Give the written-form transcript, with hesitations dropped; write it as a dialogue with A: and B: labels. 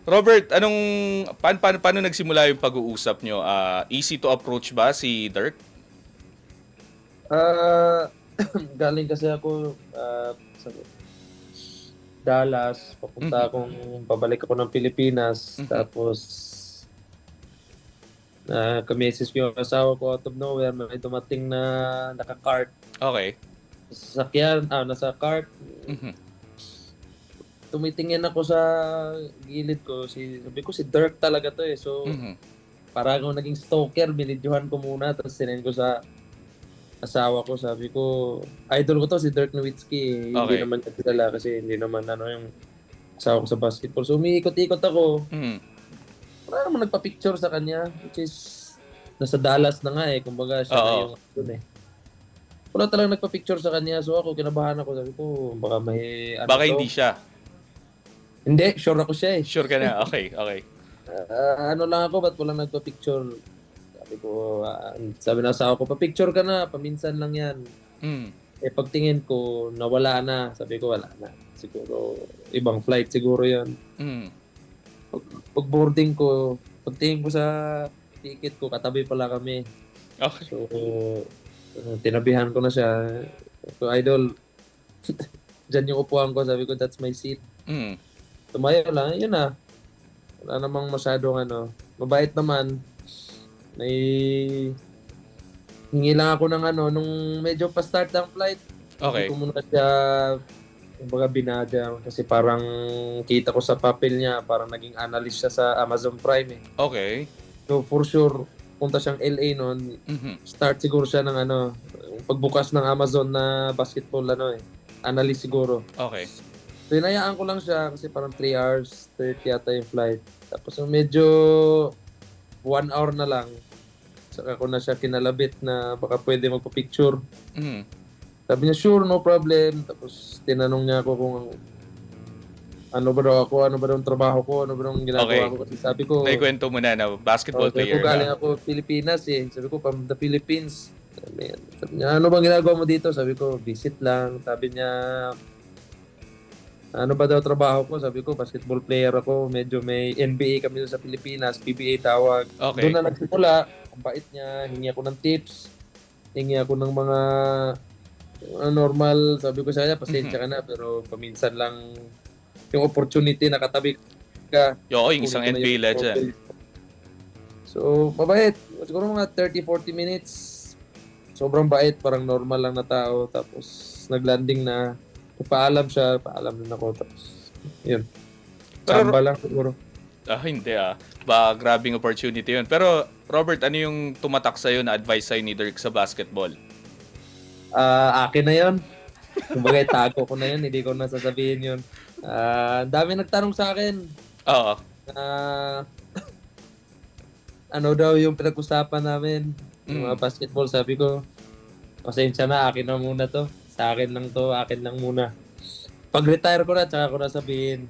A: Robert, paano nagsimula yung pag-uusap nyo? Easy to approach ba si Dirk?
B: Ah, galing kasi ako sa Dallas,
A: Mhm.
B: pabalik ako ng Pilipinas,
A: Mhm.
B: tapos ka-message ko yung asawa ko out of nowhere, may dumating na naka-cart
A: Okay.
B: sa sasakyan, nasa cart.
A: Mhm.
B: Tumitingin ako sa gilid ko, sabi ko si Dirk talaga to eh. So,
A: Mhm.
B: parang ako naging stalker, binidyohan ko muna, tapos sinend ko sa asawa ko, sabi ko, idol ko to si Dirk Nowitzki eh. Hindi
A: Okay.
B: naman niya kilala kasi hindi naman yung asawa ko sa basketball. So umiikot-ikot ako.
A: Mhm.
B: Wala namang nagpa-picture sa kanya, which is nasa Dallas na nga eh. Kumbaga siya na
A: Oo.
B: yung dun eh. Wala talagang nagpa-picture sa kanya. So ako, kinabahan ako. Sabi ko, baka may ano
A: Baka
B: to.
A: hindi siya.
B: Hindi, sure ako siya eh.
A: Sure ka na? Okay, okay.
B: Ano lang ako, ba't walang nagpa-picture? Sabi ko, sabi na asawa ko, pa-picture ka na, paminsan lang yan.
A: Mhm.
B: Eh pagtingin ko, nawala na. Sabi ko, wala na. Siguro, ibang flight siguro yan.
A: Mhm.
B: Pag boarding ko, pagtingin ko sa ticket ko, katabi pala kami.
A: Okay.
B: So, tinabihan ko na siya. So, idol, dyan yung upuan ko. Sabi ko, that's my seat.
A: Mhm.
B: Tumayo lang, yun na. Wala namang masyadong ano. Mabait naman. May hingi lang ako ng ano, nung medyo pa-start ng flight. Hindi ko
A: Okay.
B: muna siya, kumbaga binadya. Kasi parang kita ko sa papel niya, parang naging analyst siya sa Amazon Prime eh.
A: Okay.
B: So, for sure, punta siyang LA noon.
A: Mhm.
B: Start siguro siya ng ano, pagbukas ng Amazon na basketball ano eh. Analyst siguro.
A: Okay.
B: So, hinayaan ko lang siya kasi parang 3 hours 30 yata yung flight. Tapos yung medyo 1 hour na lang, saka ko na siya kinalabit na baka pwede magpa-picture.
A: Mhm.
B: Sabi niya, sure, no problem. Tapos tinanong niya ako kung ano ba daw ako, ano ba daw ang trabaho ko, ano ba daw ang ginagawa
A: Okay.
B: ko. Kasi sabi ko,
A: Naikwento mo na basketball
B: sabi ko
A: player
B: galing
A: ka.
B: ako Pilipinas eh. Sabi ko, from the Philippines. Sabi niya, ano bang ginagawa mo dito? Sabi ko, visit lang. Sabi niya, ano ba daw trabaho ko? Sabi ko, basketball player ako. Medyo may NBA kami doon sa Pilipinas. PBA tawag. Doon
A: Okay.
B: na nagsimula. Ang bait niya. Hingi ako ng tips. Hingi ako ng mga normal. Sabi ko sa kanya,
A: Mhm.
B: pasensya ka na. Pero paminsan lang yung opportunity nakatabi ka.
A: Yo, yung
B: Kunin
A: isang
B: mo na yung
A: NBA legend.
B: trophy. So, mabait. Siguro mga 30-40 minutes. Sobrang bait. Parang normal lang na tao. Tapos, naglanding na. Paalam siya. Paalam din ako. Tapos, yun.
A: Pero
B: Chamba lang siguro.
A: hindi grabing opportunity yun. Pero Robert, ano yung tumatak sa'yo na advice sa'yo ni Dirk sa basketball?
B: Akin na yun. Kumbaga, tago ko na yun. Hindi ko nasasabihin yun. Ang dami nagtanong sa akin.
A: Oo.
B: Ah, ano daw yung pinag-usapan namin. Yung mga
A: Mm.
B: basketball. Sabi ko, pasensya na. Akin na muna to. Sa akin lang to. Akin lang muna. Pag-retire ko na, tsaka ko na sabihin.